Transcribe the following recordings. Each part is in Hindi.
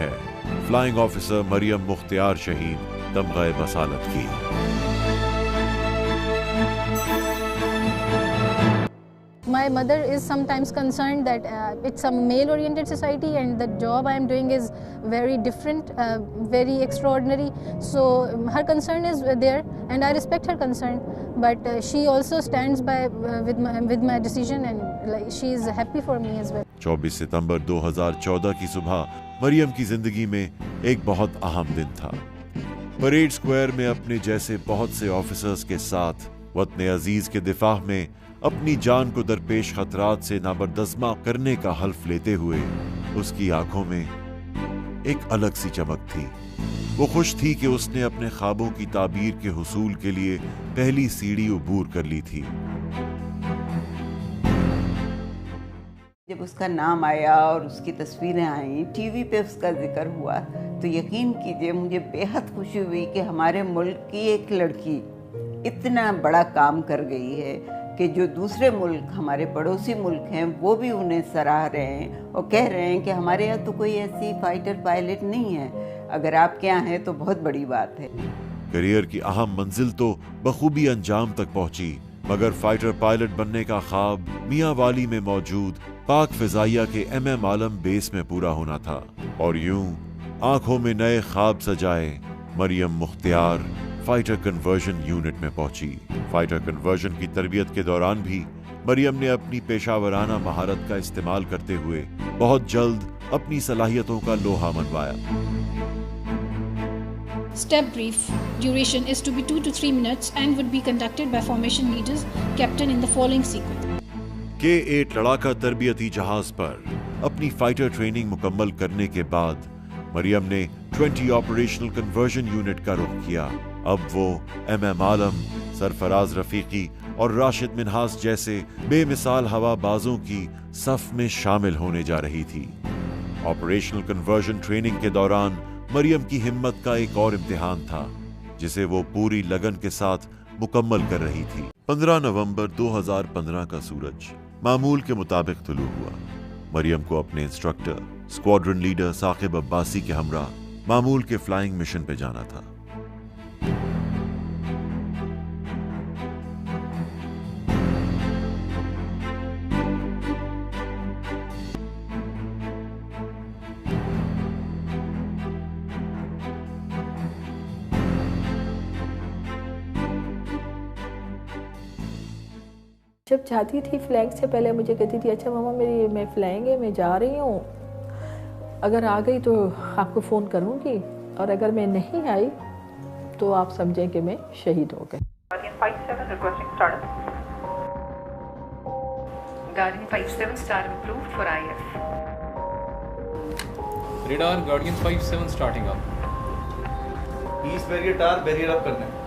है फ्लाइंग ऑफिसर मरियम मुख्तियार शहीद तमग़े बसालत की। My mother is sometimes concerned that it's a male-oriented society and the job I am doing is very different, very extraordinary. So her concern is there, and I respect her concern. But she also stands by with my decision, and she is happy for me as well. 24 सितंबर 2014 की सुबह मरियम की जिंदगी में एक बहुत अहम दिन था। परेड स्क्वायर में अपने जैसे बहुत से ऑफिसर्स के साथ वतन अजीज के दिफा में अपनी जान को दरपेश खतरात से नाबरदस्मा करने का हल्फ लेते हुए उसकी आंखों में एक अलग सी चमक थी। वो खुश थी कि उसने अपने ख्वाबों की ताबीर के हुसूल के लिए पहली सीढ़ी अबूर कर ली थी। जब उसका नाम आया और उसकी तस्वीरें आई, टीवी पे उसका जिक्र हुआ, तो यकीन कीजिए मुझे बेहद खुशी हुई कि हमारे मुल्क की एक लड़की इतना बड़ा काम कर गई है कि जो दूसरे मुल्क, हमारे पड़ोसी मुल्क हैं, वो भी उन्हें सराह रहे हैं और कह रहे हैं कि हमारे यहाँ तो कोई ऐसी फाइटर पायलट नहीं है, अगर आपके यहाँ है तो बहुत बड़ी बात है। करियर की अहम मंजिल तो बखूबी अंजाम तक पहुंची, मगर फाइटर पायलट बनने का ख्वाब मियां वाली में मौजूद पाक फिजाइया के MM आलम बेस में पूरा होना था। और यूं आंखों में नए ख्वाब सजाए Maryam Mukhtiar fighter conversion unit में पहुंची। फाइटर कन्वर्जन की तरबियत के दौरान भी मरियम ने अपनी पेशावराना महारत का इस्तेमाल करते हुए बहुत जल्द अपनी सलाहियतों का लोहा मनवाया। Step brief duration is to be 2 to 3 minutes and would be conducted by formation leaders captain in the following sequence. K-8 लड़ाका तरबियती जहाज पर अपनी फाइटर ट्रेनिंग मुकम्मल करने के बाद मरियम ने 20 ऑपरेशनल कन्वर्जन यूनिट का रुख किया। अब वो MM आलम, सरफराज रफीकी और राशिद मिन्हास जैसे बेमिसाल हवाबाजों की सफ में शामिल होने जा रही थी। ऑपरेशनल कन्वर्जन ट्रेनिंग के दौरान मरियम की हिम्मत का एक और इम्तिहान था, जिसे वो पूरी लगन के साथ मुकम्मल कर रही थी। 15 नवंबर 2015 का सूरज मामूल के मुताबिक तुलू हुआ। मरियम को अपने instructor squadron leader Saqib Abbasi के हमरा मामूल के फ्लाइंग मिशन पे जाना था। जब जाती थी फ्लैग से पहले मुझे कहती थी, अच्छा मामा मेरी मैं फ्लाइंग है, मैं जा रही हूँ, अगर आ गई तो आपको फ़ोन करूँगी, और अगर मैं नहीं आई तो आप समझें कि मैं शहीद हो गई। Guardian 57 start improved for IF. Radar Guardian 57 starting up. East barrier tar barrier up करना है।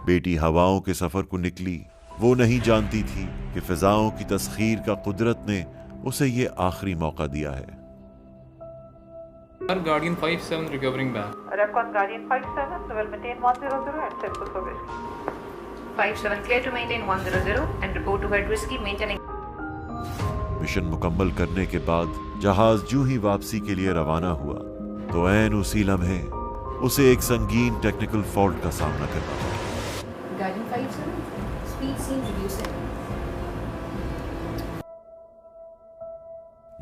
बेटी हवाओं के सफर को निकली, वो नहीं जानती थी कि फिजाओं की तस्खीर का कुदरत ने उसे ये आखिरी मौका दिया है। Guardian 57 recovering back. Repcon Guardian 57 will maintain 100 and set for service. 57 clear to maintain 100 and report to head whiskey maintaining. Mission मुकम्मल करने के बाद जहाज जूं ही वापसी के लिए रवाना हुआ तो ऐन उसी लम्हे उसे एक संगीन टेक्निकल फॉल्ट का सामना करना पड़ा। Guardian 57 speed seems reducing.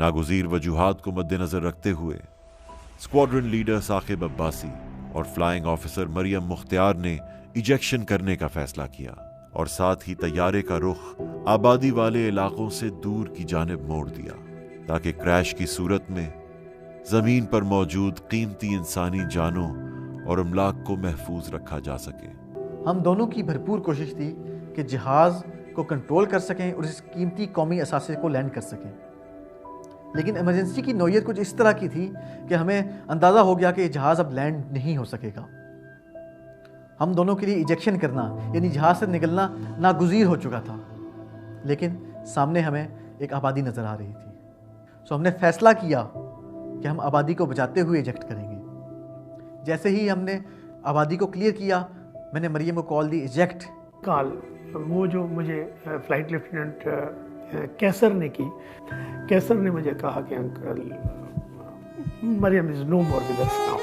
नागुज़ीर वजूहात को मद्देनजर रखते हुए स्क्वाड्रन लीडर साकिब अब्बासी और फ्लाइंग ऑफिसर मरियम मुख्तियार ने इजेक्शन करने का फैसला किया और साथ ही तैयारे का रुख आबादी वाले इलाकों से दूर की जानिब मोड़ दिया, ताकि क्रैश की सूरत में जमीन पर मौजूद कीमती इंसानी जानों और अमलाक को महफूज रखा जा सके। हम दोनों की भरपूर कोशिश थी कि जहाज को कंट्रोल कर सकें और इस कीमती कौमी असासे को लैंड कर सकें, लेकिन इमरजेंसी की नौयत कुछ इस तरह की थी कि हमें अंदाज़ा हो गया कि जहाज़ अब लैंड नहीं हो सकेगा। हम दोनों के लिए इजेक्शन करना यानी जहाज़ से निकलना नागुज़ीर हो चुका था, लेकिन सामने हमें एक आबादी नज़र आ रही थी। सो हमने फ़ैसला किया कि हम आबादी को बचाते हुए इजेक्ट करेंगे। जैसे ही हमने आबादी को क्लियर किया, मैंने मरियम को कॉल दी इजेक्ट। कॉल वो जो मुझे फ्लाइट लेफ्टिनेंट कैसर ने की, कैसर ने मुझे कहा कि uncle Mariam is no more with us now.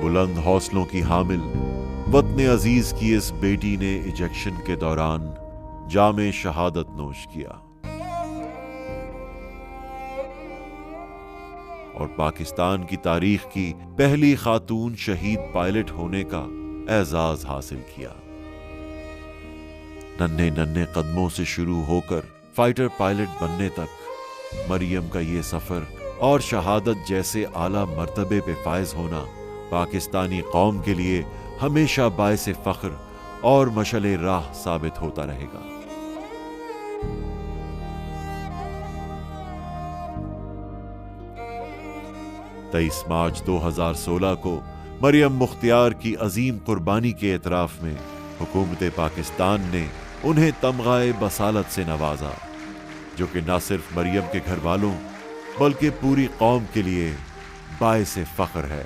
बुलंद हौसलों की हामिल वतन अजीज की इस बेटी ने इजेक्शन के दौरान जामे शहादत नोश किया और पाकिस्तान की तारीख की पहली खातून शहीद पायलट होने का एजाज हासिल किया। नन्हे नन्हे कदमों से शुरू होकर फाइटर पायलट बनने तक मरियम का ये सफर और शहादत जैसे आला मर्तबे पे फायज होना पाकिस्तानी कौम के लिए हमेशा बायसे फख्र और मशले राह साबित होता रहेगा। तेईस मार्च 2016 को मरियम मुख्तियार की अजीम कुर्बानी के एतराफ में हुकूमत पाकिस्तान ने उन्हें तमगाए बसालत से नवाजा, जो कि न सिर्फ मरियम के घर वालों बल्कि पूरी कौम के लिए बायसे फख्र है।